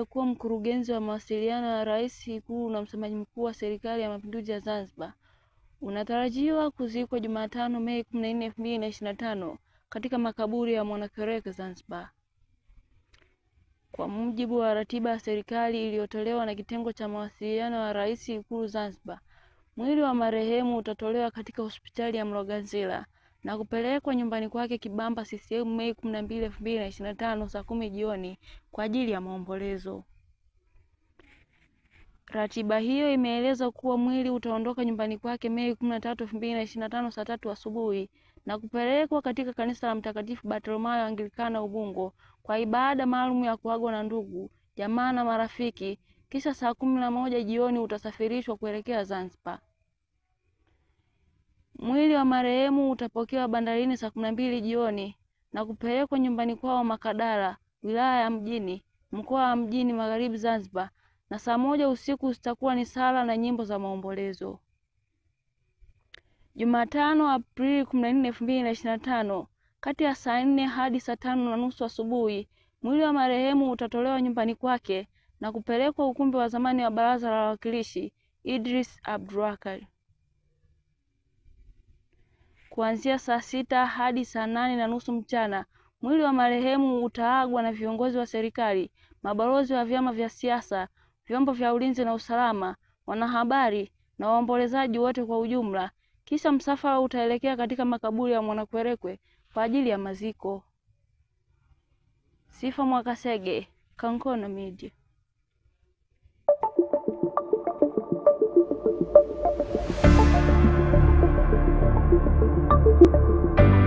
aliyekuwa mkurugenzi wa mawasiliano ya Rais Ikulu na msemaji mkuu wa Serikali ya Mapinduzi ya Zanzibar unatarajiwa kuzikwa Jumatano Mei 14, 2025 katika makaburi ya Mwanakwerekwe Zanzibar. Kwa mujibu wa ratiba ya serikali iliyotolewa na kitengo cha mawasiliano ya Rais Ikulu Zanzibar, mwili wa marehemu utatolewa katika hospitali ya Mloganzila na kupelekwa nyumbani kwake Kibamba CCM Mei 12, 2025 saa 10 jioni kwa ajili ya maombolezo. Ratiba hiyo imeeleza kuwa mwili utaondoka nyumbani kwake Mei 13, 2025 saa 3 asubuhi na kupelekwa katika kanisa la Mtakatifu Bartolomayo Anglikana Ubungo kwa ibada maalum ya kuagwa na ndugu, jamaa na marafiki, kisha saa 11 jioni utasafirishwa kuelekea Zanzibar. Mwili wa marehemu utapokewa bandarini saa 12 jioni na kupelekwa nyumbani kwao Makadara, wilaya ya Mjini, mkoa wa Mjini Magharibi Zanzibar, na saa 1 usiku zitakuwa ni sala na nyimbo za maombolezo. Jumatano Aprili 14, 2025 kati ya saa 4 hadi saa 5:30 asubuhi mwili wa marehemu utatolewa nyumbani kwake na kupelekwa ukumbi wa zamani wa Baraza la Wawakilishi Idris Abdulwakar. Kuanzia saa 6 hadi saa 8:30 mchana mwili wa marehemu utaagwa na viongozi wa serikali, mabalozi wa vyama vya siasa, vyombo vya ulinzi na usalama, wanahabari na waombolezaji wote kwa ujumla. Kisha msafara utaelekea katika makaburi ya Mwanakwerekwe kwa ajili ya maziko. Sifa Mwakasege, Kankono Media.